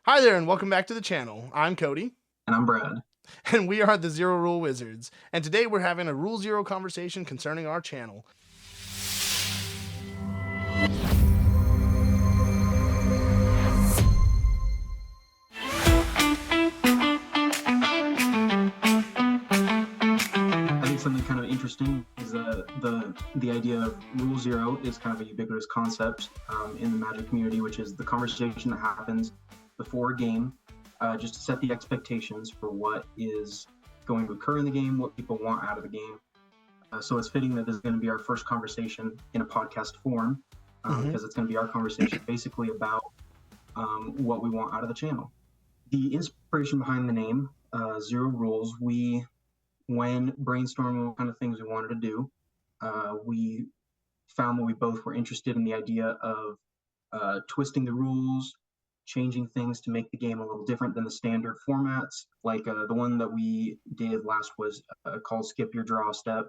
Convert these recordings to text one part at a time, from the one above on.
Hi there, and welcome back to the channel. I'm Cody, And I'm Brad. and we are the Zero Rule Wizards. And today we're having a Rule Zero conversation concerning our channel. I think something kind of interesting is the idea of Rule Zero is kind of a ubiquitous concept in the Magic community, which is the conversation that happens before a game, just to set the expectations for what is going to occur in the game, what people want out of the game. So it's fitting that this is going to be our first conversation in a podcast form, because it's going to be our conversation basically about what we want out of the channel. The inspiration behind the name, 0Rules, when brainstorming what kind of things we wanted to do, we found that we both were interested in the idea of twisting the rules, changing things to make the game a little different than the standard formats. Like the one that we did last was called Skip Your Draw Step.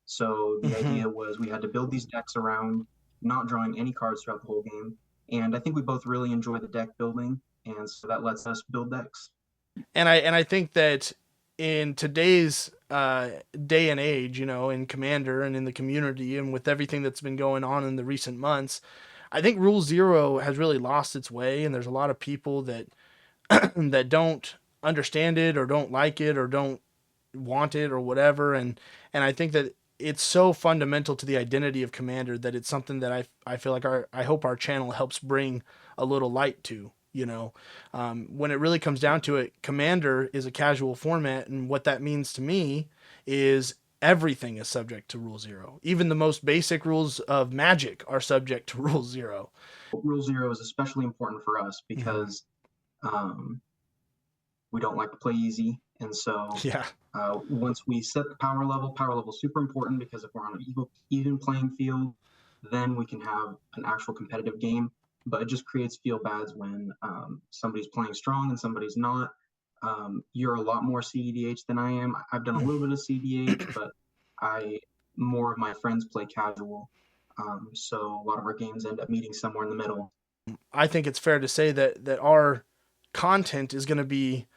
So the idea was we had to build these decks around not drawing any cards throughout the whole game. And I think we both really enjoy the deck building, and so that lets us build decks. And I think that in today's day and age, in Commander and in the community, and with everything that's been going on in the recent months, I think Rule Zero has really lost its way, and there's a lot of people that that don't understand it or don't like it or don't want it or whatever. And I think that it's so fundamental to the identity of Commander that it's something that I feel like I hope our channel helps bring a little light to. When it really comes down to it, Commander is a casual format, and what that means to me is everything is subject to Rule Zero. Even the most basic rules of Magic are subject to Rule Zero. Rule Zero is especially important for us Mm-hmm. because um, we don't like to play easy. And so Yeah. once we set the power level is super important because if we're on an even playing field, then we can have an actual competitive game. But it just creates feel bads when somebody's playing strong and somebody's not. You're a lot more CEDH than I am. I've done a little bit of CDH, but I more of my friends play casual. So a lot of our games end up meeting somewhere in the middle. I think it's fair to say that our content is going to be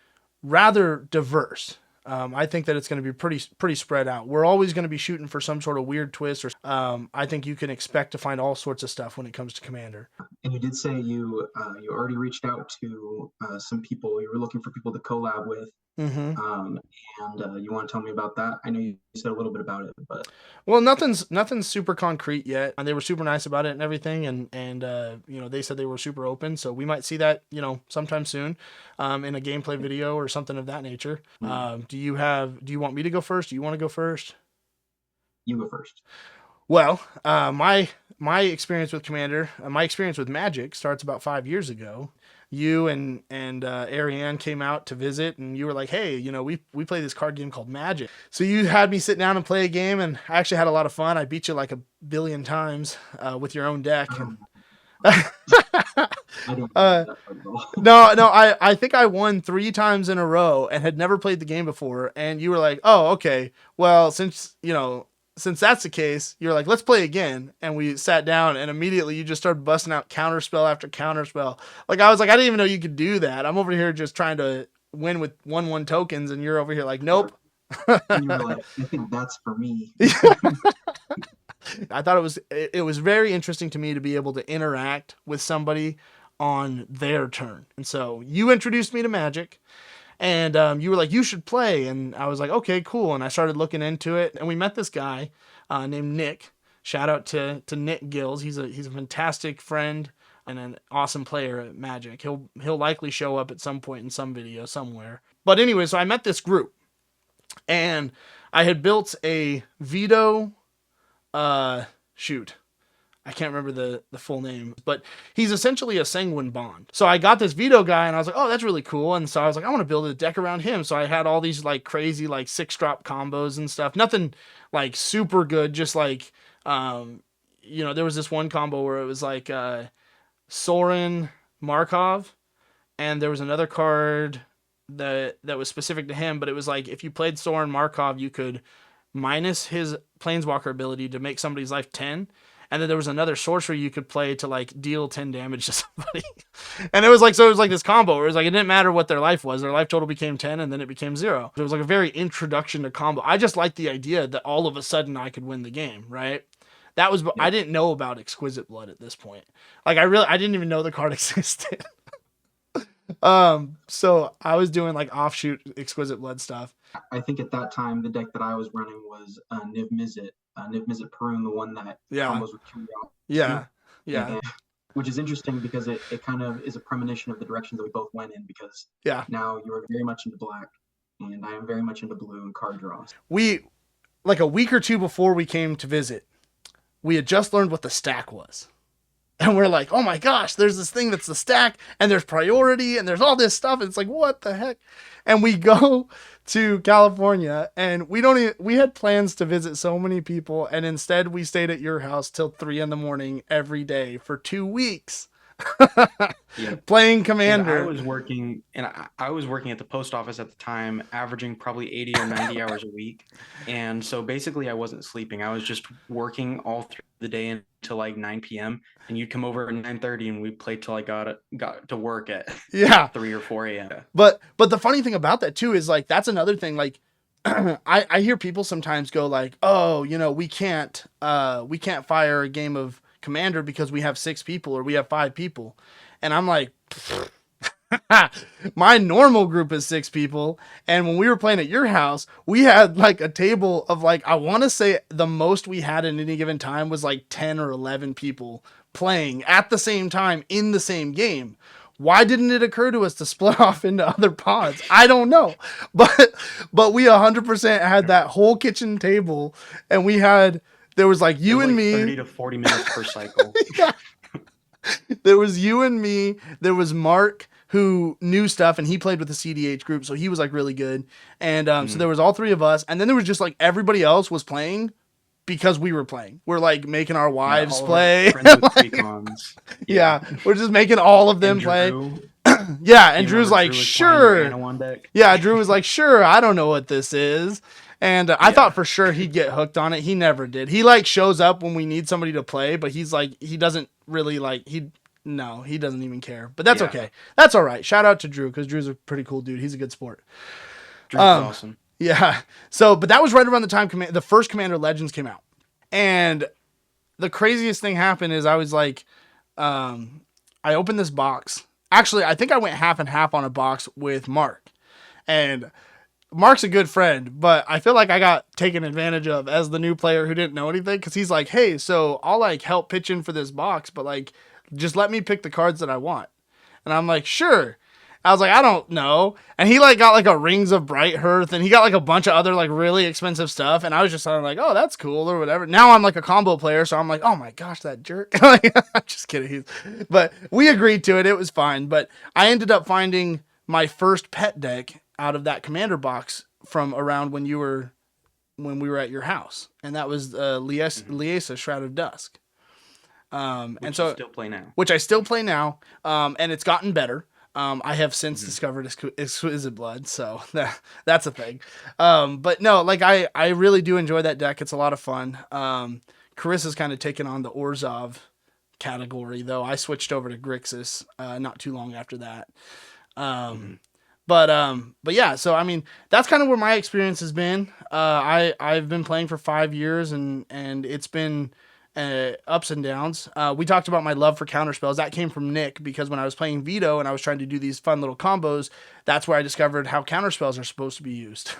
rather diverse. I think that it's going to be pretty spread out. We're always going to be shooting for some sort of weird twist, or I think you can expect to find all sorts of stuff when it comes to Commander. And you did say you already reached out to some people. You were looking for people to collab with, Mm-hmm. um, and you want to tell me about that? I know you said a little bit about it, but Well, nothing's super concrete yet. And they were super nice about it and everything, and they said they were super open. So we might see that sometime soon, in a gameplay video or something of that nature. Do you want me to go first? Do you want to go first? you go first. Well, my experience with Commander, my experience with Magic starts about 5 years ago. You and Ariane came out to visit, and you were like, "Hey, we play this card game called Magic." So you had me sit down and play a game, and I actually had a lot of fun. I beat you like a billion times with your own deck, and Um, I don't remember uh, that part at all. no, I think I won 3 times in a row and had never played the game before. And you were like, "Oh, okay. Well, since that's the case, you're like, let's play again." And we sat down, and immediately you just started busting out counterspell after counterspell. Like I was like, I didn't even know you could do that. I'm over here just trying to win with 1/1 tokens, and you're over here like, nope. And you were like, I think that's for me. I thought it was very interesting to me to be able to interact with somebody on their turn. And so you introduced me to Magic, and you were like, you should play. And I was like, okay, cool. And I started looking into it, and we met this guy named Nick. Shout out to Nick Gills. He's a fantastic friend and an awesome player at Magic. He'll likely show up at some point in some video somewhere. But anyway, so I met this group, and I had built a veto. Shoot, I can't remember the full name, but he's essentially a Sanguine Bond. So I got this veto guy, and I was like, oh, that's really cool. And so I was like, I want to build a deck around him. So I had all these like crazy like 6-drop combos and stuff. Nothing like super good, just like there was this one combo where it was like Sorin Markov, and there was another card that was specific to him, but it was like if you played Sorin Markov, you could minus his planeswalker ability to make somebody's life 10, and then there was another sorcery you could play to like deal 10 damage to somebody. And it was like, so it was like this combo where it was like, it didn't matter what their life was. Their life total became 10 and then it became 0. It was like a very introduction to combo. I just liked the idea that all of a sudden I could win the game, right? That was, I didn't know about Exquisite Blood at this point. Like I didn't even know the card existed. So I was doing like offshoot Exquisite Blood stuff. I think at that time the deck that I was running was Niv Mizzet, Perun, the one that combos with Curiosity. Yeah. Which is interesting because it kind of is a premonition of the direction that we both went in, because now you are very much into black and I am very much into blue and card draws. We, like a week or two before we came to visit, we had just learned what the stack was. And we're like, oh my gosh, there's this thing that's the stack, and there's priority, and there's all this stuff. And it's like, what the heck? And we go to California, and we had plans to visit so many people, and instead we stayed at your house till 3 a.m. every day for 2 weeks. Playing Commander. I was working at the post office at the time, averaging probably 80 or 90 hours a week. And so basically I wasn't sleeping. I was just working all through the day until like 9 p.m. and you'd come over at 9:30 and we'd play till I got to work at 3 or 4 a.m. But the funny thing about that too is like, that's another thing. Like I hear people sometimes go like, oh, we can't fire a game of Commander because we have 6 people or we have 5 people. And I'm like, my normal group is 6 people. And when we were playing at your house, we had like a table of like, I want to say the most we had in any given time was like 10 or 11 people playing at the same time in the same game. Why didn't it occur to us to split off into other pods? I don't know. But we 100% had that whole kitchen table, and there was like you and me. 30 to 40 minutes per cycle. There was you and me. There was Mark, who knew stuff, and he played with the CDH group, so he was like really good. And so there was all 3 of us, and then there was just like everybody else was playing because we were playing. We're like making our wives play. We're just making all of them play. And Drew's like, sure. Yeah, Drew was like, sure, I don't know what this is. And I thought for sure he'd get hooked on it. He never did. He like shows up when we need somebody to play, but he's like, he doesn't really like, he doesn't even care. But that's okay. That's all right. Shout out to Drew, because Drew's a pretty cool dude. He's a good sport. Drew's awesome. Yeah. So, but that was right around the time the first Commander Legends came out. And the craziest thing happened is I was like, I opened this box. Actually, I think I went half and half on a box with Mark. And Mark's a good friend, but I feel like I got taken advantage of as the new player who didn't know anything, because he's like, hey, so I'll like help pitch in for this box, but like just let me pick the cards that I want. And I'm like, sure. I was like, I don't know. And he like got like a Rings of Bright Hearth, and he got like a bunch of other like really expensive stuff. And I was just sort of like, oh, that's cool or whatever. Now I'm like a combo player, so I'm like, oh my gosh, that jerk. I'm just kidding. But we agreed to it. It was fine. But I ended up finding my first pet deck out of that Commander box from around when we were at your house. And that was Liesa, Shroud of Dusk. And so still play now. Which I still play now. And it's gotten better. I have since discovered Exquisite Blood, so that's a thing. But no, like I really do enjoy that deck. It's a lot of fun. Carissa's kind of taken on the Orzhov category, though. I switched over to Grixis not too long after that. But yeah, so I mean, that's kind of where my experience has been. I've been playing for 5 years, and it's been ups and downs. We talked about my love for counterspells. That came from Nick, because when I was playing Veto and I was trying to do these fun little combos, that's where I discovered how counterspells are supposed to be used.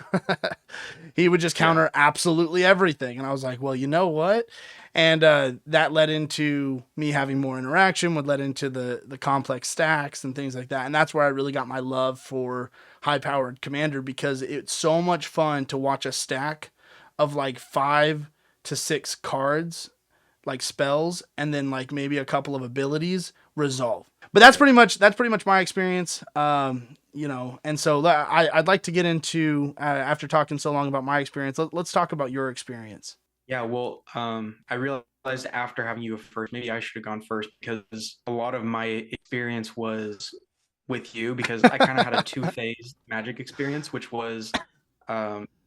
He would just counter absolutely everything. And I was like, well, you know what? And that led into me having more interaction, would led into the complex stacks and things like that. And that's where I really got my love for high-powered Commander, because it's so much fun to watch a stack of like 5 to 6 cards, like spells, and then like maybe a couple of abilities resolve. But that's pretty much my experience. And so I'd like to get into, after talking so long about my experience, let's talk about your experience. Yeah, well, I realized after having you first, maybe I should have gone first, because a lot of my experience was with you, because I kind of had a 2-phase Magic experience, which was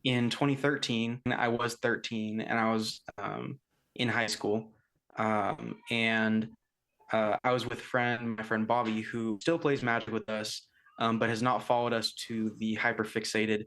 in 2013. I was 13, and I was in high school. And I was with my friend Bobby, who still plays Magic with us, but has not followed us to the hyper fixated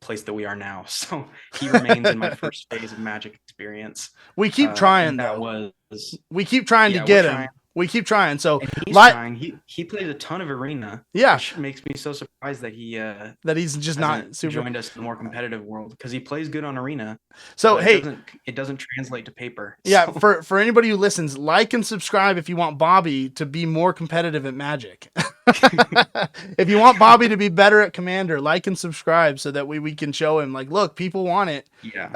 place that we are now. So he remains in my first phase of Magic experience. We keep trying, and that though. was We keep trying to we're get trying. him. We keep trying. So, And he's trying. He plays a ton of Arena, yeah, which makes me so surprised that he that he's just not hasn't super. joined us in the more competitive world, because he plays good on Arena. So, but hey, it doesn't translate to paper. yeah, So. for anybody who listens, like and subscribe if you want Bobby to be more competitive at Magic. If you want Bobby to be better at Commander, like and subscribe so that we can show him, like, look, people want it. Yeah.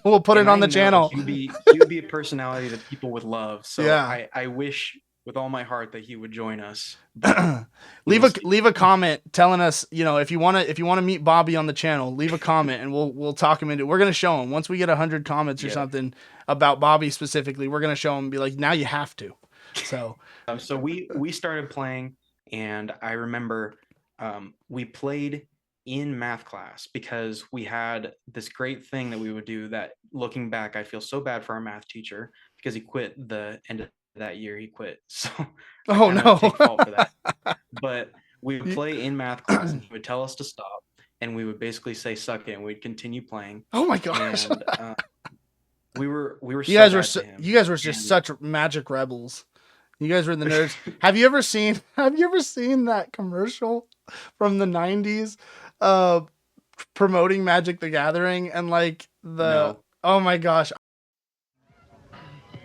We'll put it And on I the know channel. he would be a personality that people would love. So Yeah. I wish with all my heart that he would join us. Leave a comment telling us, if you want to meet Bobby on the channel, leave a comment and we'll talk him into it. We're going to show him once we get 100 comments or something about Bobby specifically. We're going to show him and be like, now you have to. So so we started playing, and I remember we played in math class because we had this great thing that we would do that, looking back, I feel so bad for our math teacher because he quit the end of that year. He quit. So oh no, take fault for that. But we would play in math class and he would tell us to stop, and we would basically say suck it, and we'd continue playing. Oh my gosh. And we were you guys were just such Magic rebels. You guys were the nerds. Have you ever seen that commercial from the 90s promoting Magic the Gathering and like No. Oh my gosh.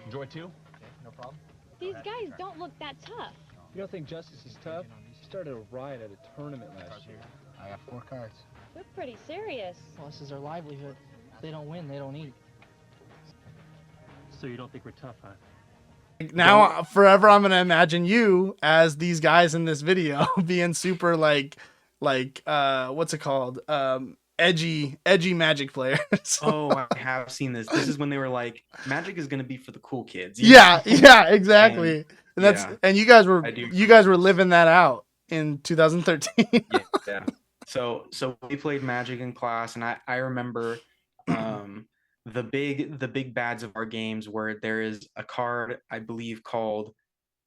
Enjoy too? Okay, no problem. These guys don't look that tough. You don't think Justice is tough? He started a riot at a tournament last year. I got 4 cards. They're pretty serious. Well, this is their livelihood. If they don't win, they don't eat. So you don't think we're tough, huh? Now, forever, I'm gonna imagine you as these guys in this video being super like what's it called? Edgy Magic players. Oh, I have seen this. This is when they were like, Magic is gonna be for the cool kids. Yeah, exactly. And you guys were living that out in 2013. Yeah. So we played Magic in class, and I remember the big bads of our games where there is a card, I believe, called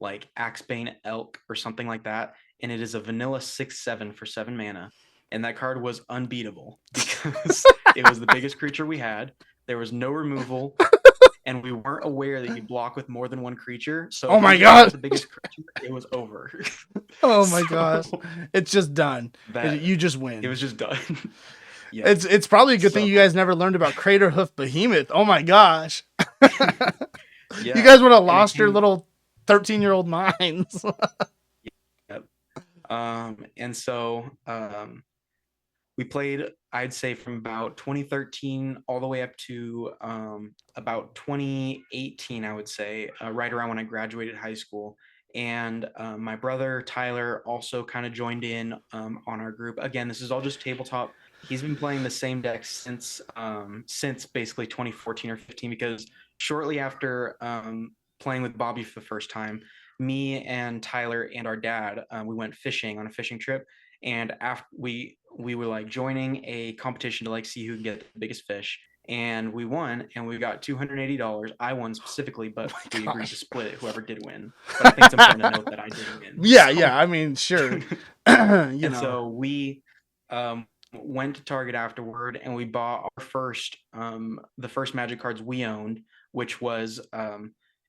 like Axebane Elk or something like that, and it is a vanilla 6/7 for 7 mana, and that card was unbeatable because it was the biggest creature we had. There was no removal, and we weren't aware that you block with more than one creature. So oh my god, the biggest creature, it was over. Oh my gosh, it's just done. You just win. It was just done. Yeah. It's probably a good thing you guys never learned about Crater Hoof Behemoth. Oh my gosh. You guys would have lost your little 13-year-old minds. Yep. And so we played, I'd say, from about 2013 all the way up to about 2018, I would say, right around when I graduated high school. And my brother Tyler also kind of joined in on our group. Again, this is all just tabletop. He's been playing the same deck since basically 2014 or 15, because shortly after playing with Bobby for the first time, me and Tyler and our dad, we went fishing on a fishing trip. And after we were like joining a competition to like see who could get the biggest fish. And we won, and we got $280. I won specifically, but we agreed to split it, whoever did win. But I think it's important to note that I did win. Yeah, yeah. I mean, sure. So we went to Target afterward, and we bought our first, the first Magic cards we owned, which was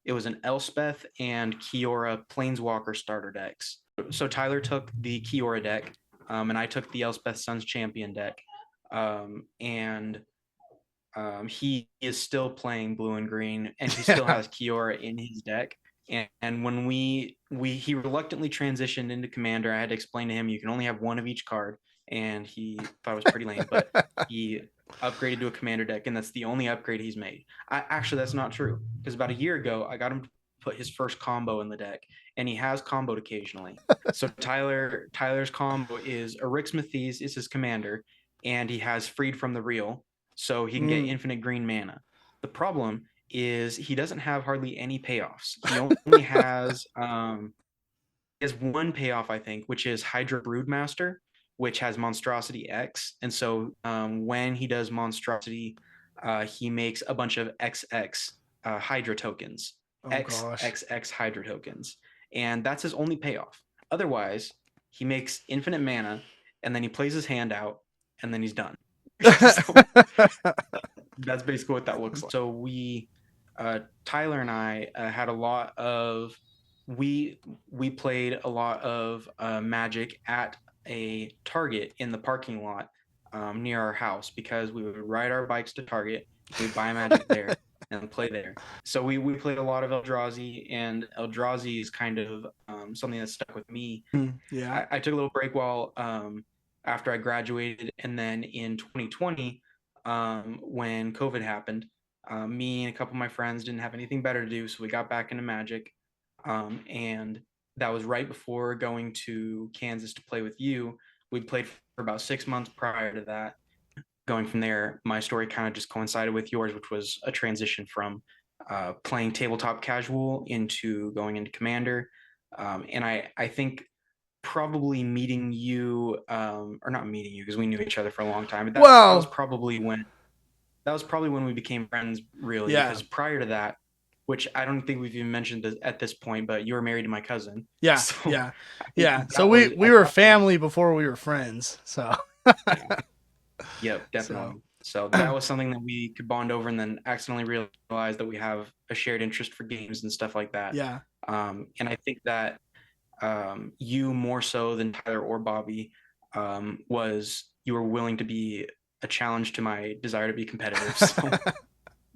it was an Elspeth and Kiora Planeswalker starter decks. So Tyler took the Kiora deck, and I took the Elspeth Suns Champion deck, and he is still playing blue and green, and he still has Kiora in his deck. And when he reluctantly transitioned into Commander, I had to explain to him you can only have one of each card, and he thought it was pretty lame. But he upgraded to a Commander deck, and that's the only upgrade he's made. Actually, that's not true, because about a year ago, I got him to put his first combo in the deck, and he has comboed occasionally. So Tyler's combo is Erixmathes is his Commander, and he has Freed from the Real, so he can get infinite green mana. The problem is he doesn't have hardly any payoffs. He only has one payoff, I think, which is Hydra Broodmaster, which has Monstrosity X. And so when he does Monstrosity, he makes a bunch of XX Hydra tokens, Oh X gosh. X X Hydra tokens, and that's his only payoff. Otherwise, he makes infinite mana, and then he plays his hand out, and then he's done. So that's basically what that looks like. So Tyler and I had a lot of we played a lot of Magic at a Target in the parking lot near our house because we would ride our bikes to Target, we'd buy Magic there and play there. So we played a lot of Eldrazi, and Eldrazi is kind of something that stuck with me. Yeah. I took a little break while after I graduated, and then in 2020, when COVID happened, me and a couple of my friends didn't have anything better to do, so we got back into Magic, and that was right before going to Kansas to play with you. We played for about 6 months prior to that. Going from there, my story kind of just coincided with yours, which was a transition from playing tabletop casual into going into Commander. And I think probably meeting you, or not meeting you because we knew each other for a long time. But that was Well, probably when we became friends, really. yeah. Because prior to that, which I don't think we've even mentioned at this point, but you were married to my cousin. Yeah. So Yeah. I think Yeah. that So was we were family before we were friends. So yeah. Yep, definitely. So that was something that we could bond over, and then accidentally realize that we have a shared interest for games and stuff like that. yeah. And I think that you more so than Tyler or Bobby was you were willing to be a challenge to my desire to be competitive. So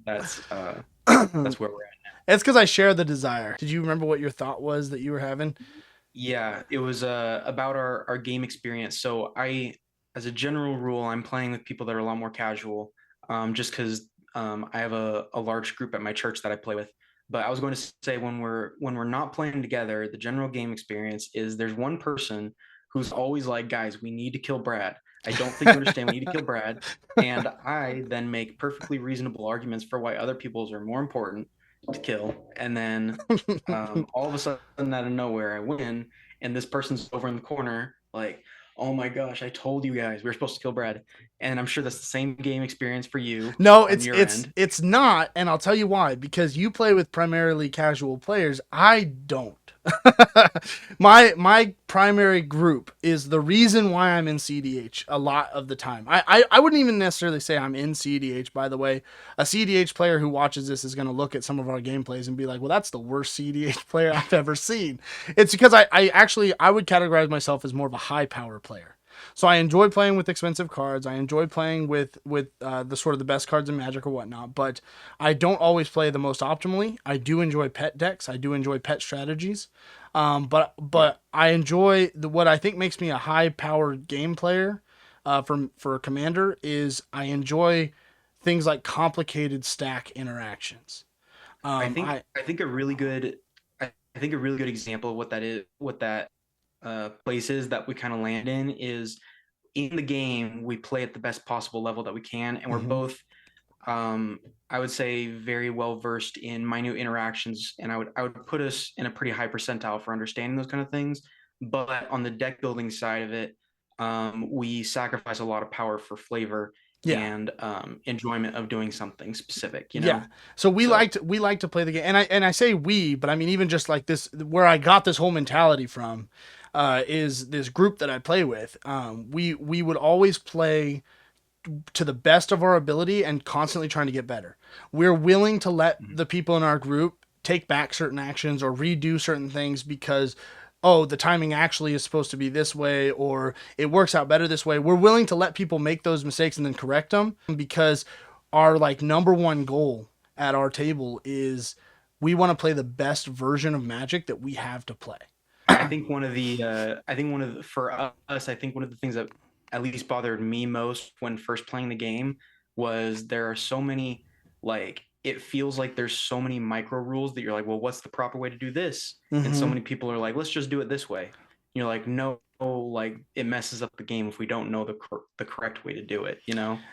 that's where we're at. It's because I share the desire. Did you remember what your thought was that you were having? Yeah, it was about our game experience. So as a general rule, I'm playing with people that are a lot more casual, just because I have a large group at my church that I play with. But I was going to say when we're not playing together, the general game experience is there's one person who's always like, guys, we need to kill Brad. I don't think you understand. We need to kill Brad. And I then make perfectly reasonable arguments for why other people's are more important to kill. And then all of a sudden, out of nowhere, I win, and this person's over in the corner, like, oh my gosh, I told you guys we were supposed to kill Brad. And I'm sure that's the same game experience for you No, on your end. it's not, and I'll tell you why. Because you play with primarily casual players. I don't. My primary group is the reason why I'm in CDH a lot of the time. I wouldn't even necessarily say I'm in CDH, by the way. A CDH player who watches this is going to look at some of our gameplays and be like, well, that's the worst CDH player I've ever seen. It's because I would categorize myself as more of a high power player. So I enjoy playing with expensive cards. I enjoy playing with the sort of the best cards in Magic or whatnot. But I don't always play the most optimally. I do enjoy pet decks. I do enjoy pet strategies. But I enjoy what I think makes me a high powered game player. For a commander is I enjoy things like complicated stack interactions. I think a really good example of what that is, what that place is that we kind of land in is in the game we play at the best possible level that we can, and we're both I would say very well versed in minute interactions, and I would put us in a pretty high percentile for understanding those kind of things. But on the deck building side of it, we sacrifice a lot of power for flavor Yeah. and enjoyment of doing something specific. Yeah. So we like to play the game, and I say we, but I mean even just like this, where I got this whole mentality from, is this group that I play with. We would always play to the best of our ability and constantly trying to get better. We're willing to let the people in our group take back certain actions or redo certain things because, oh, the timing actually is supposed to be this way or it works out better this way. We're willing to let people make those mistakes and then correct them because our like number one goal at our table is we want to play the best version of Magic that we have to play. I think for us, I think one of the things that at least bothered me most when first playing the game was there are so many, like, it feels like there's so many micro rules that you're like, well, what's the proper way to do this? And so many people are like, let's just do it this way. And you're like, no, like it messes up the game if we don't know the correct way to do it.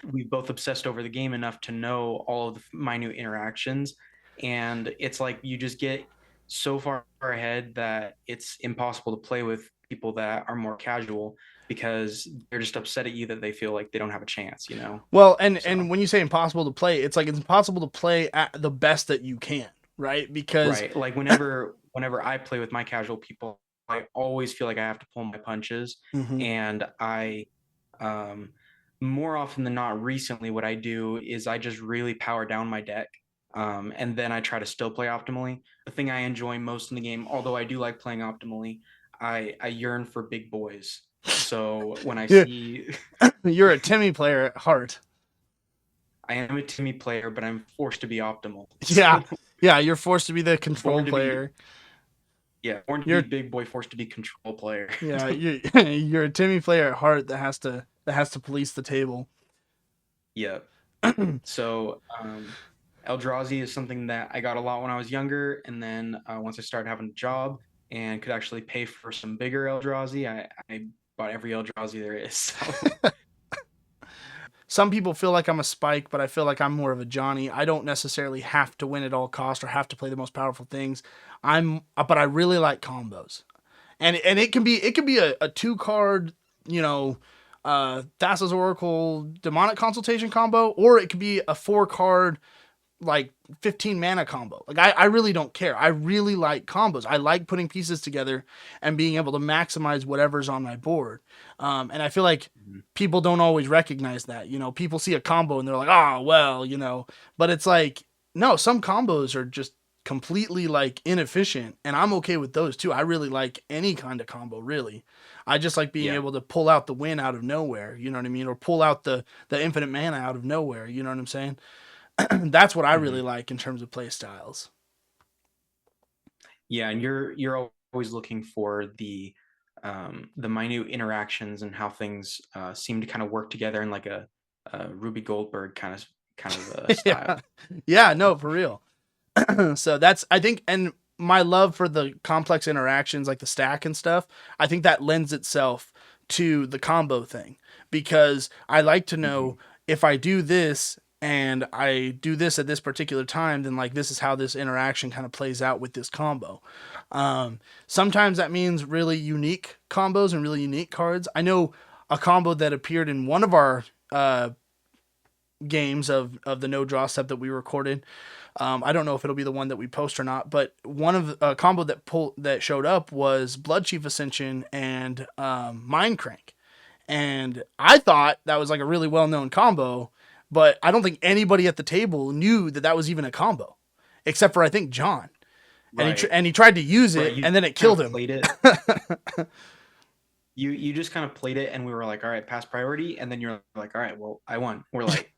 We've both obsessed over the game enough to know all of the minute interactions, and it's like you just get so far ahead that it's impossible to play with people that are more casual because they're just upset at you that they feel like they don't have a chance, you know? Well, and So, and when you say impossible to play, it's like it's impossible to play at the best that you can, right? Because right. Like whenever I play with my casual people, I always feel like I have to pull my punches. Mhm. And I um more often than not recently what I do is I just really power down my deck. And then I try to still play optimally. The thing I enjoy most in the game, although I do like playing optimally, I yearn for big boys. So when I you're, see you're a Timmy player at heart. I am a Timmy player, but I'm forced to be optimal. Yeah, So yeah, you're forced to be the control born to be player. born to be You're big boy, forced to be control player. yeah, you're a Timmy player at heart that has to police the table. Yeah. So Eldrazi is something that I got a lot when I was younger, and then once I started having a job and could actually pay for some bigger Eldrazi, I bought every Eldrazi there is. So. Some people feel like I'm a Spike, but I feel like I'm more of a Johnny. I don't necessarily have to win at all cost or have to play the most powerful things. But I really like combos, and it can be a 2 card, you know, Thassa's Oracle Demonic Consultation combo, or it could be a 4 card like 15 mana combo. Like I really don't care. I really like combos. I like putting pieces together and being able to maximize whatever's on my board. And I feel like people don't always recognize that. You know, people see a combo and they're like, oh, well, you know, but it's like, no, some combos are just completely like inefficient, and I'm okay with those too. I really like any kind of combo, really. I just like being Yeah. able to pull out the win out of nowhere, you know what I mean, or pull out the infinite mana out of nowhere, you know what I'm saying? That's what I really like in terms of play styles. Yeah, and you're always looking for the minute interactions and how things seem to kind of work together in like a Ruby Goldberg kind of style. Yeah, no, for real. So that's, I think, and my love for the complex interactions like the stack and stuff, I think that lends itself to the combo thing, because I like to know if I do this and I do this at this particular time, then like this is how this interaction kind of plays out with this combo. Sometimes that means really unique combos and really unique cards. I know a combo that appeared in one of our games of the no draw step that we recorded. I don't know if it'll be the one that we post or not, but one of the combo that showed up was Blood Chief Ascension and Mind Crank. And I thought that was like a really well-known combo, but I don't think anybody at the table knew that that was even a combo, except for I think John. Right. And he tried to use it, Right, and then it killed him. Played it. You just kind of played it, and we were like, all right, pass priority, and then you're like, all right, well, I won. We're like,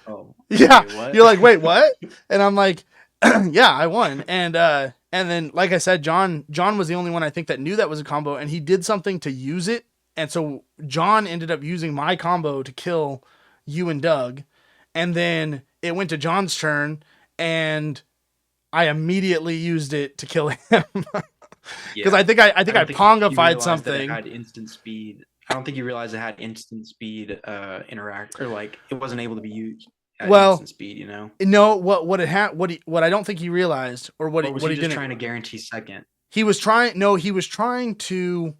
oh, Yeah, wait, what? you're like, wait, what? And I'm like, yeah, I won. And then, like I said, John was the only one I think that knew that was a combo, and he did something to use it. And so John ended up using my combo to kill you and Doug. And then it went to John's turn, and I immediately used it to kill him. Because I think I pongified something. It had instant speed. I don't think you realized it had instant speed interact, or like it wasn't able to be used at instant speed, you know? No, what I don't think he realized, or what Or was he he just didn't, trying to guarantee second? he was trying to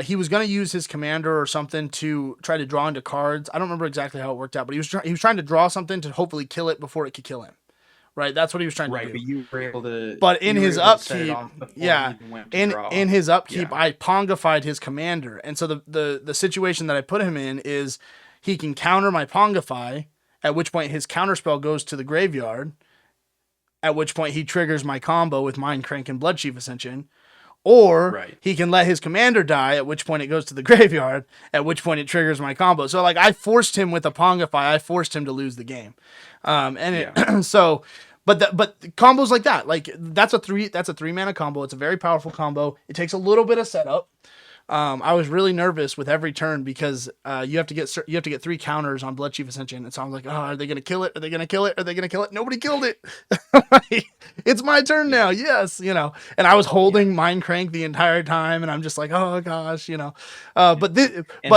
he was going to use his commander or something to try to draw into cards. I don't remember exactly how it worked out, but he was trying to draw something to hopefully kill it before it could kill him. Right, that's what he was trying to do. Right, but you were able to. But in his upkeep, yeah, in his upkeep, I pongified his commander, and so the situation that I put him in is he can counter my pongify, at which point his counterspell goes to the graveyard, at which point he triggers my combo with Mind Crank and Blood Chief Ascension, or he can let his commander die, at which point it goes to the graveyard, at which point it triggers my combo. So like I forced him with a pongify, I forced him to lose the game. So, but combos like that, like that's a 3 mana combo. It's a very powerful combo. It takes a little bit of setup. I was really nervous with every turn because you have to get 3 counters on Blood Chief Ascension, and so I'm like, oh, are they gonna kill it? Are they gonna kill it? Are they gonna kill it? Nobody killed it. It's my turn now. Yes, you know. And I was holding Mind Crank the entire time, and I'm just like, oh gosh, you know. But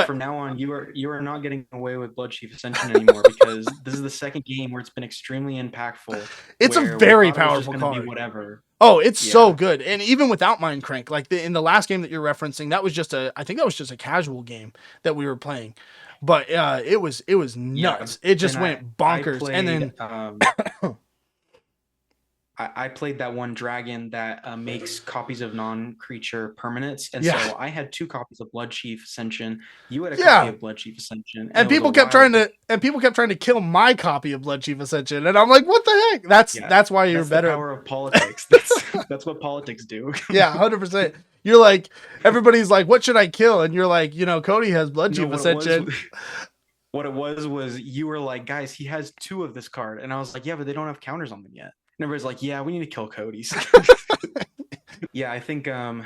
from now on, you are not getting away with Blood Chief Ascension anymore because this is the second game where it's been extremely impactful. It's a very powerful card. Whatever. Oh, it's so Yeah. good. And even without Mind Crank, like in the last game that you're referencing, I think that was just a casual game that we were playing. But it was Yeah. nuts. It just Then went I bonkers. And played then I played that one dragon that makes copies of non-creature permanents, and yeah. so I had 2 copies of Blood Chief Ascension. You had a copy Yeah. of Blood Chief Ascension, And it was a people kept trying wild. to kill my copy of Blood Chief Ascension. And I'm like, what the heck? Yeah, That's why you're that's the better. power of politics. That's what politics do. Yeah, 100%. You're like, everybody's like, what should I kill? And you're like, Cody has Blood No, Chief Ascension. what it was you were like, guys, he has 2 of this card, and I was like, yeah, but they don't have counters on them yet. And everybody's like, yeah, we need to kill Cody's. Yeah, I think a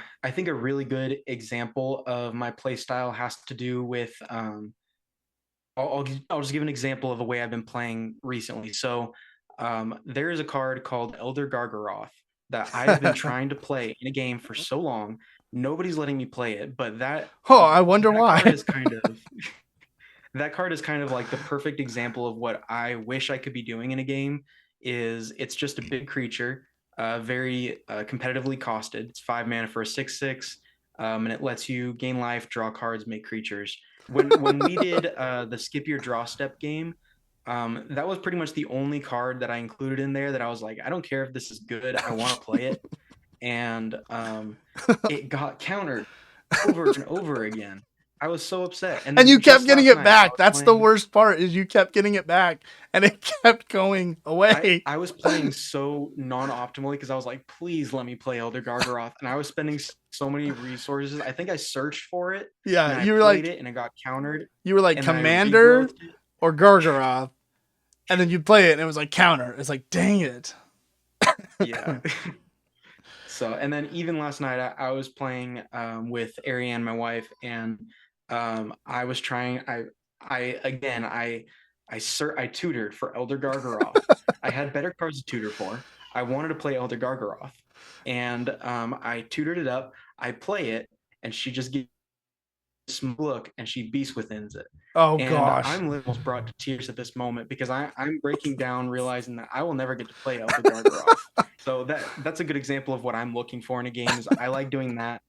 really good example of my play style has to do with I'll just give an example of a way I've been playing recently. So there is a card called Elder Gargaroth that I've been trying to play in a game for so long. Nobody's letting me play it, but I wonder why. That card is kind of like the perfect example of what I wish I could be doing in a game. It's just a big creature, very competitively costed. It's 5 mana for a 6/6, and it lets you gain life, draw cards, make creatures. When we did the skip your draw step game, that was pretty much the only card that I included in there that I was like, I don't care if this is good, I want to play it, and it got countered over and over again. I was so upset. And you kept getting it back. I was That's the playing- worst part, is you kept getting it back and it kept going away. I was playing so non-optimally because I was like, please let me play Elder Gargaroth. And I was spending so many resources. I think I searched for it. And Yeah, I you were played like, it and it got countered. you were like And I Commander regrowthed it. or Gargaroth. And then you'd play it and it was like counter. It's like, dang it. Yeah. So, and then even last night, I was playing with Ariane, my wife, and I was trying. I tutored for Elder Gargaroth. I had better cards to tutor for. I wanted to play Elder Gargaroth, and I tutored it up. I play it, and she just gives a smug look, and she beast withins it. Oh, And gosh. I'm almost brought to tears at this moment because I'm breaking down, realizing that I will never get to play Elder Gargaroth. So that's a good example of what I'm looking for in a game. Is I like doing that.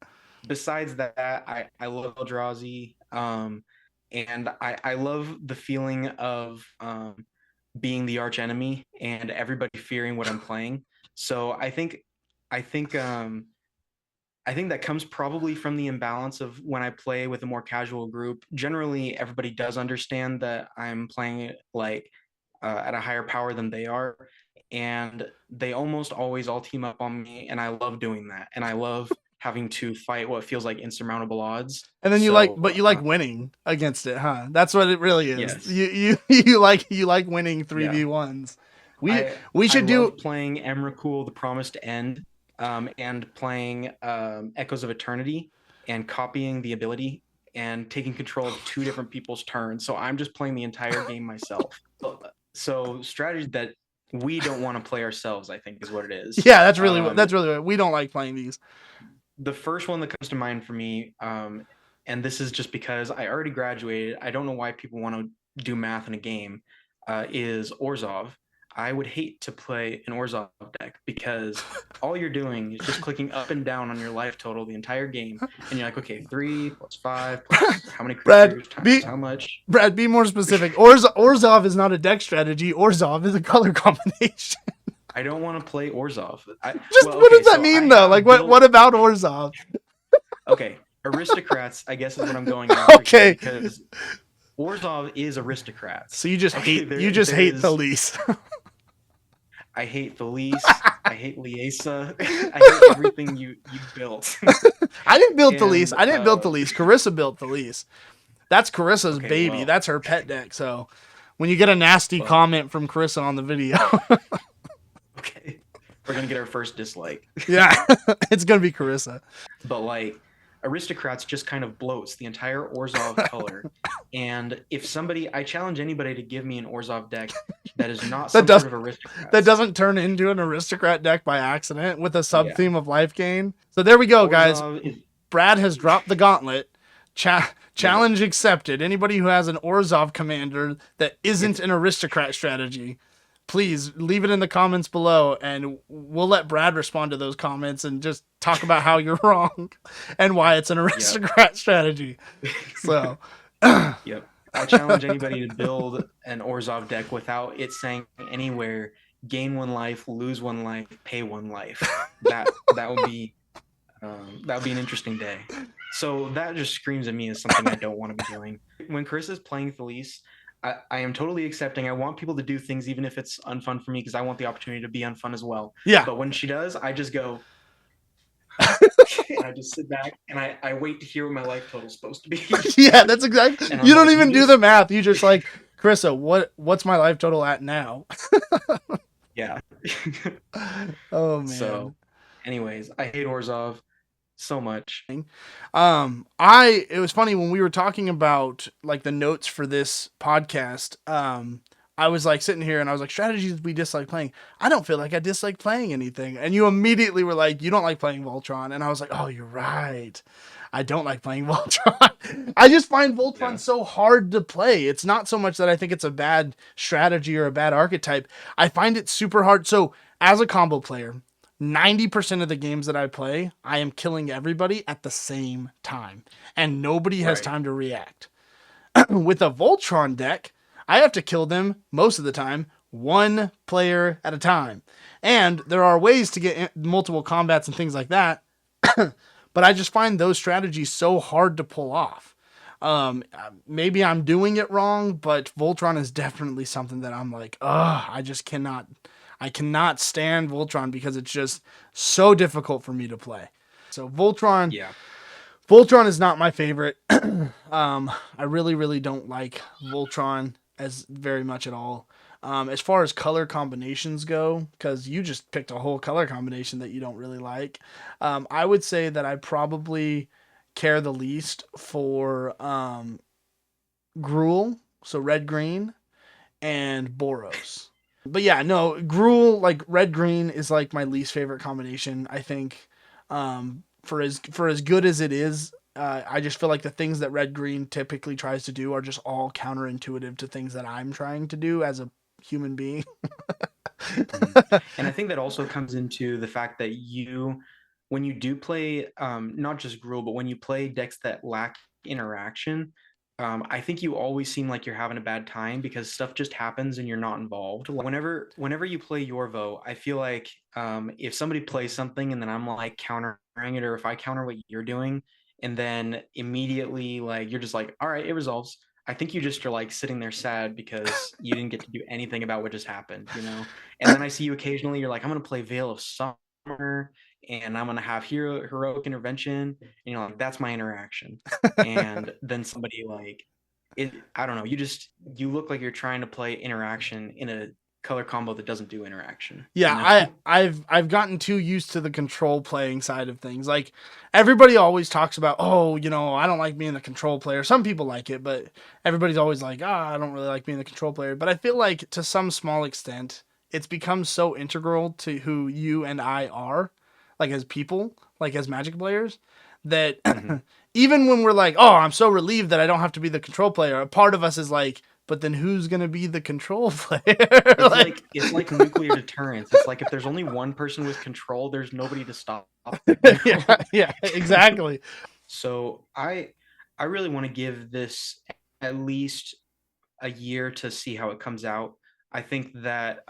Besides that, I love Eldrazi, and I love the feeling of being the arch enemy and everybody fearing what I'm playing. So I think that comes probably from the imbalance of when I play with a more casual group. Generally, everybody does understand that I'm playing it like at a higher power than they are, and they almost always all team up on me, and I love doing that, and I love having to fight what feels like insurmountable odds. And then you So, like winning against it, huh? That's what it really is. Yes. You like winning 3v1s. We should do love playing Emrakul, the Promised End, and playing Echoes of Eternity and copying the ability and taking control of 2 different people's turns. So I'm just playing the entire game myself. So strategy that we don't want to play ourselves, I think, is what it is. Yeah, that's really what we don't like playing these. The first one that comes to mind for me, and this is just because I already graduated, I don't know why people want to do math in a game, is Orzhov. I would hate to play an Orzhov deck because all you're doing is just clicking up and down on your life total the entire game, and you're like, okay, 3 + 5 plus how many creatures times how much? Brad, be more specific. Orzhov is not a deck strategy. Orzhov is a color combination. I don't want to play Orzhov. What does that mean, though? Like, what about Orzhov? Okay, aristocrats, I guess is what I'm going after. Okay. Because Orzhov is aristocrats. So you just hate is- Thalise. I hate Thalise. I hate Liesa. I hate everything you built. I didn't build And, Thalise. I didn't build Thalise. Carissa built Thalise. That's Carissa's Okay, baby. well. That's her pet deck. So when you get a nasty comment from Carissa on the video, Okay. We're going to get our first dislike. yeah, it's going to be Carissa. But like, aristocrats just kind of bloats the entire Orzhov color. And if I challenge anybody to give me an Orzhov deck that is not some sort of aristocrat. That doesn't turn into an aristocrat deck by accident with a sub theme of life gain. So there we go, guys. Brad has dropped the gauntlet. Challenge accepted. Anybody who has an Orzhov commander that isn't an aristocrat strategy, please leave it in the comments below, and we'll let Brad respond to those comments and just talk about how you're wrong and why it's an aristocrat strategy. So, Yep. I challenge anybody to build an Orzhov deck without it saying anywhere gain 1 life, lose 1 life, pay 1 life. That would be an interesting day. So that just screams at me as something I don't want to be doing. When Chris is playing Felice, I am totally accepting. I want people to do things even if it's unfun for me, because I want the opportunity to be unfun as well. Yeah. But when she does, I just go, and I just sit back and I wait to hear what my life total is supposed to be. Yeah, that's exactly. And You I'm don't like, even do the math. You just like, Carissa, what's my life total at now? Yeah. Oh man. So, anyways, I hate Orzhov so much. It was funny when we were talking about like the notes for this podcast. I was like sitting here and I was like, strategies we dislike playing. I don't feel like I dislike playing anything. And you immediately were like, you don't like playing Voltron. And I was like, oh, you're right. I don't like playing Voltron. I just find Voltron so hard to play. It's not so much that I think it's a bad strategy or a bad archetype. I find it super hard. So as a combo player, 90% of the games that I play, I am killing everybody at the same time. And nobody has time to react. With a Voltron deck, I have to kill them most of the time, one player at a time. And there are ways to get multiple combats and things like that. But I just find those strategies so hard to pull off. Maybe I'm doing it wrong, but Voltron is definitely something that I'm like, I cannot stand Voltron because it's just so difficult for me to play. So Voltron is not my favorite. I really, really don't like Voltron as very much at all. As far as color combinations go, because you just picked a whole color combination that you don't really like, I would say that I probably care the least for Gruul, so red-green, and Boros. But yeah, no, Gruul, like red-green, is like my least favorite combination, I think. For as good as it is, I just feel like the things that red-green typically tries to do are just all counterintuitive to things that I'm trying to do as a human being. And I think that also comes into the fact that when you do play, not just Gruul, but when you play decks that lack interaction, I think you always seem like you're having a bad time because stuff just happens and you're not involved. Whenever you play Yorvo, I feel like if somebody plays something and then I'm like countering it, or if I counter what you're doing, and then immediately like you're just like, all right, it resolves. I think you just are like sitting there sad because you didn't get to do anything about what just happened, you know? And then I see you occasionally, you're like, I'm going to play Veil of Summer and I'm going to have heroic intervention. And you're like, that's my interaction. And then somebody like, I don't know, you look like you're trying to play interaction in a color combo that doesn't do interaction. Yeah, you know? I've gotten too used to the control playing side of things. Like everybody always talks about, oh, you know, I don't like being the control player. Some people like it, but everybody's always like, I don't really like being the control player. But I feel like to some small extent, it's become so integral to who you and I are, like as people, like as Magic players, that even when we're like, oh, I'm so relieved that I don't have to be the control player, a part of us is like, but then who's going to be the control player? It's like nuclear deterrence. It's like if there's only one person with control, there's nobody to stop. Yeah, exactly. So I really want to give this at least a year to see how it comes out. I think that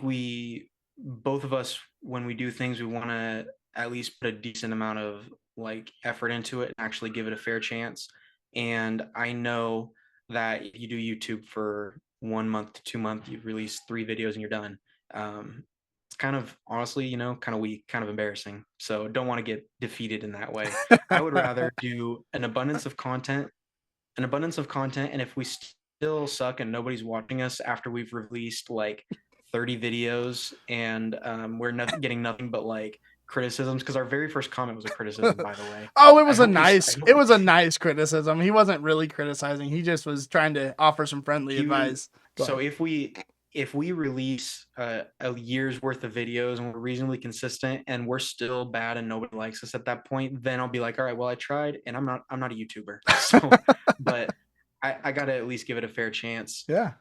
we both of us, when we do things, we want to at least put a decent amount of like effort into it and actually give it a fair chance. And I know that if you do YouTube for 1 month to 2 months, you release 3 videos and you're done. It's kind of, honestly, you know, kind of weak, kind of embarrassing. So don't want to get defeated in that way. I would rather do an abundance of content. And if we still suck and nobody's watching us after we've released like 30 videos and we're getting nothing but like criticisms, because our very first comment was a criticism, by the way. Oh, it was a nice criticism. He wasn't really criticizing. He just was trying to offer some friendly advice. So if we release a year's worth of videos and we're reasonably consistent and we're still bad and nobody likes us at that point, then I'll be like, all right, well, I tried and I'm not a YouTuber. So, but I got to at least give it a fair chance. Yeah.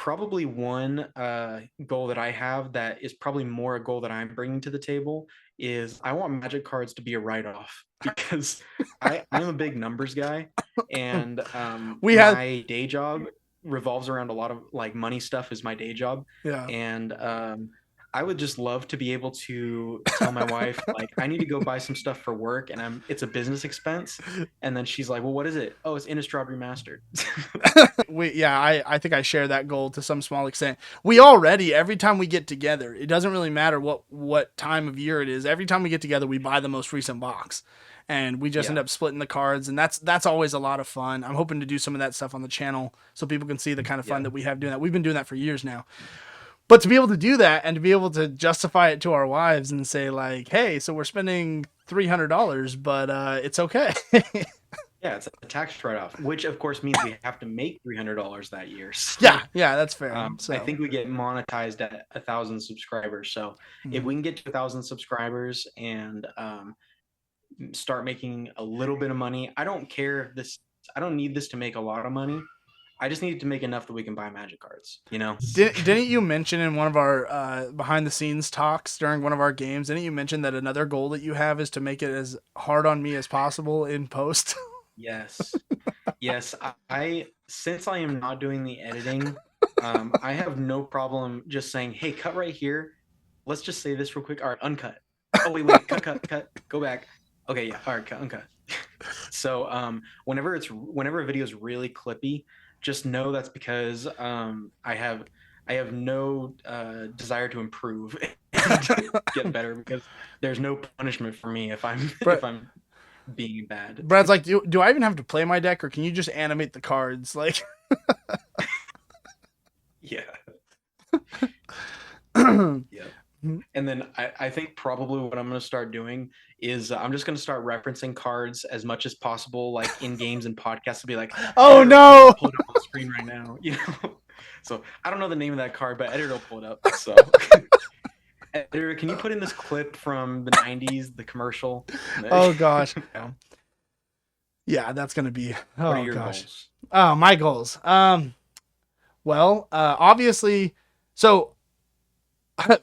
probably one goal that I have that is probably more a goal that I'm bringing to the table is I want Magic cards to be a write-off because I'm a big numbers guy, and We had my day job revolves around a lot of like money stuff is my day job, yeah. and I would just love to be able to tell my wife like I need to go buy some stuff for work and it's a business expense, and then she's like, well, what is it? Oh, it's Innistrad Remastered. I think I share that goal to some small extent. We already, every time we get together, it doesn't really matter what time of year it is. Every time we get together, we buy the most recent box, and we just end up splitting the cards, and that's always a lot of fun. I'm hoping to do some of that stuff on the channel so people can see the kind of fun that we have doing that. We've been doing that for years now. But to be able to do that and to be able to justify it to our wives and say like, hey, so we're spending $300, but it's okay. Yeah, it's a tax write-off, which of course means we have to make $300 that year. So, yeah, that's fair. So I think we get monetized at 1,000 subscribers. So if we can get to 1,000 subscribers and start making a little bit of money, I don't care if this. I don't need this to make a lot of money. I just need it to make enough that we can buy Magic cards. You know. Didn't you mention in one of our behind the scenes talks during one of our games? Didn't you mention that another goal that you have is to make it as hard on me as possible in post? Yes. Yes. I since I am not doing the editing, I have no problem just saying, hey, cut right here. Let's just say this real quick. All right, uncut. Oh, wait, cut. Go back. Okay, yeah. All right, uncut. So whenever a video is really clippy, just know that's because I have no desire to improve and get better because there's no punishment for me if I'm being bad. Brad's like, do I even have to play my deck, or can you just animate the cards? Like, yeah. Yeah. And then I think probably what I'm going to start doing is I'm just going to start referencing cards as much as possible, like in games and podcasts, to be like, oh no, pull it up on the screen right now, you know. So I don't know the name of that card, but editor will pull it up. So. Editor, can you put in this clip from the 90s, the commercial? Oh gosh. Yeah, that's gonna be. Oh what are your gosh. goals? Oh, my goals. Well, obviously, so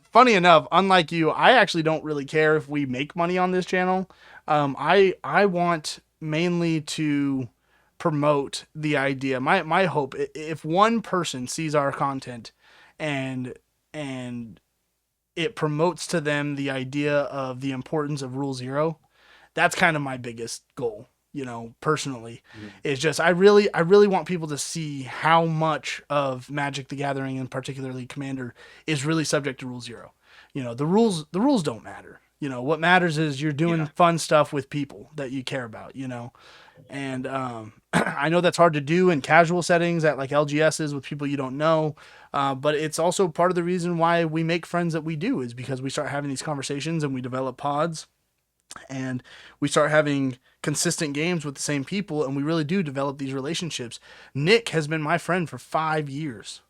funny enough, unlike you, I actually don't really care if we make money on this channel. I want mainly to promote the idea. My hope, if one person sees our content and it promotes to them the idea of the importance of Rule Zero, that's kind of my biggest goal, you know, personally. Is just I really want people to see how much of Magic the Gathering, and particularly Commander, is really subject to Rule Zero. You know, the rules don't matter. You know, what matters is you're doing fun stuff with people that you care about, you know. And I know that's hard to do in casual settings at like LGSs with people you don't know. But it's also part of the reason why we make friends that we do, is because we start having these conversations and we develop pods and we start having consistent games with the same people, and we really do develop these relationships. Nick has been my friend for 5 years.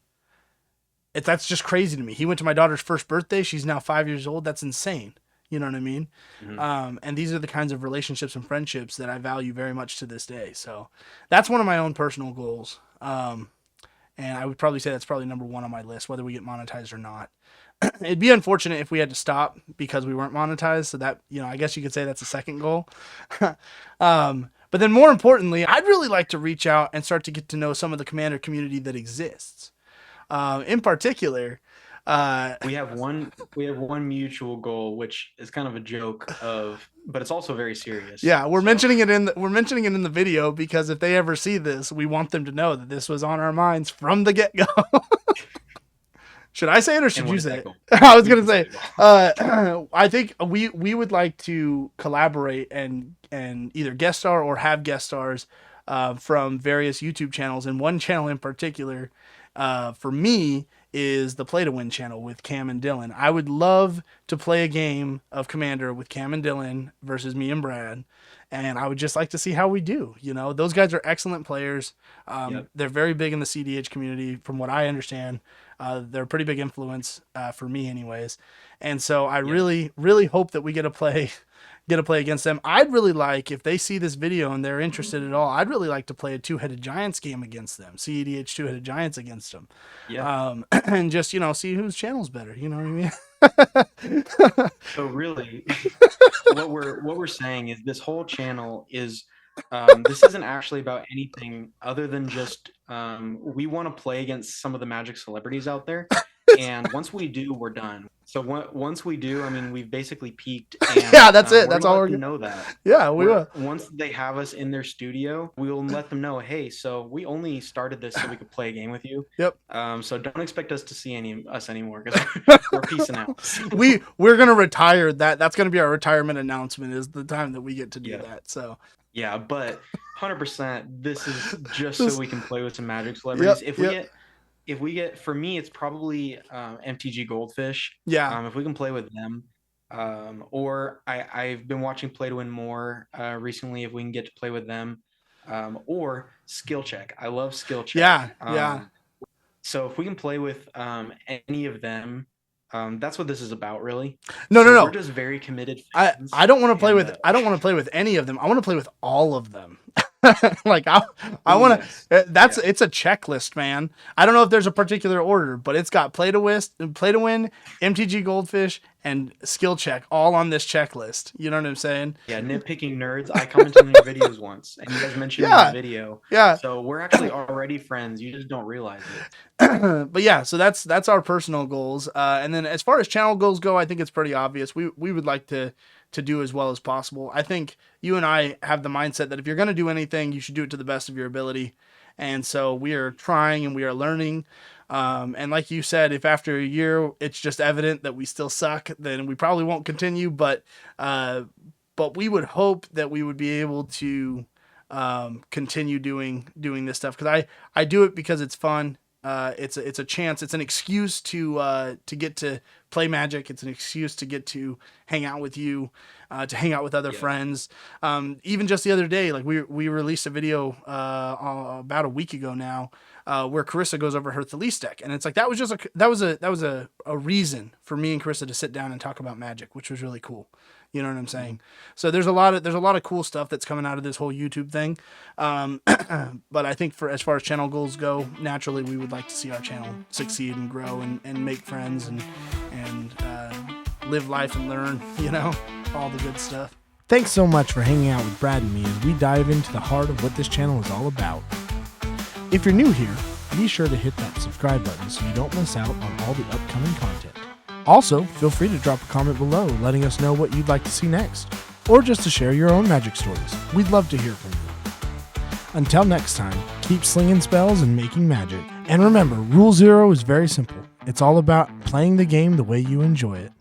That's just crazy to me. He went to my daughter's first birthday. She's now 5 years old. That's insane. You know what I mean? And these are the kinds of relationships and friendships that I value very much to this day. So that's one of my own personal goals. And I would probably say that's probably number one on my list, whether we get monetized or not. It'd be unfortunate if we had to stop because we weren't monetized. So that, you know, I guess you could say that's a second goal. But then more importantly, I'd really like to reach out and start to get to know some of the Commander community that exists. In particular, we have one mutual goal, which is kind of a joke but it's also very serious. Yeah, we're mentioning it in the video because if they ever see this, we want them to know that this was on our minds from the get-go. Should I say it or should you say it? I was gonna say, I think we would like to collaborate and either guest star or have guest stars from various YouTube channels, and one channel in particular for me is the Play to Win channel with Cam and Dylan. I would love to play a game of Commander with Cam and Dylan versus me and Brad, and I would just like to see how we do. You know, those guys are excellent players. They're very big in the CDH community, from what I understand. They're a pretty big influence for me anyways. And so I really, really hope that we get to get to play against them. I'd really like, if they see this video and they're interested at all, I'd really like to play a two-headed giants game against them, CEDH two-headed giants against them. Yeah. And just, see whose channel's better. You know what I mean? So really, what we're saying is this whole channel is this isn't actually about anything other than just we want to play against some of the Magic celebrities out there, and once we do, we're done. So once we do, I mean, we've basically peaked. And, yeah, that's it. That's all we're gonna know that. Yeah, we will. Once they have us in their studio, we will let them know, hey, so we only started this so we could play a game with you. Yep. So don't expect us to see us anymore because we're peacing out. We're gonna retire. That's gonna be our retirement announcement. Is the time that we get to do that. So. Yeah, but 100%, this is just so we can play with some Magic celebrities. If we get, for me, it's probably MTG Goldfish. Yeah. If we can play with them, or I've been watching Play to Win more recently. If we can get to play with them, or Skill Check. I love Skill Check. Yeah. Yeah. So if we can play with any of them. That's what this is about, really. No. We're just very committed fans. I don't want to play with. I don't want to play with any of them. I want to play with all of them. Like I want to. It's a checklist, man. I don't know if there's a particular order, but it's got Play to Win, MTG Goldfish, and Skill Check all on this checklist. You know what I'm saying? Yeah, nitpicking nerds. I commented on your videos once, and you guys mentioned in the video. Yeah. So we're actually already friends. You just don't realize it. But yeah, so that's our personal goals. And then as far as channel goals go, I think it's pretty obvious. We would like to do as well as possible. I think you and I have the mindset that if you're going to do anything, you should do it to the best of your ability. And so we are trying and we are learning. And like you said, if after a year it's just evident that we still suck, then we probably won't continue. But we would hope that we would be able to continue doing this stuff, because I do it because it's fun. It's a chance. It's an excuse to get to play Magic. It's an excuse to get to hang out with you, to hang out with other friends. Even just the other day, like we released a video about a week ago now, where Carissa goes over her Thalys deck, and it's like that was a reason for me and Carissa to sit down and talk about Magic, which was really cool. You know what I'm saying? So there's a lot of cool stuff that's coming out of this whole YouTube thing. But I think as far as channel goals go, naturally we would like to see our channel succeed and grow and make friends and live life and learn, all the good stuff. Thanks so much for hanging out with Brad and me as we dive into the heart of what this channel is all about. If you're new here, be sure to hit that subscribe button so you don't miss out on all the upcoming content. Also, feel free to drop a comment below letting us know what you'd like to see next, or just to share your own Magic stories. We'd love to hear from you. Until next time, keep slinging spells and making magic. And remember, Rule 0 is very simple. It's all about playing the game the way you enjoy it.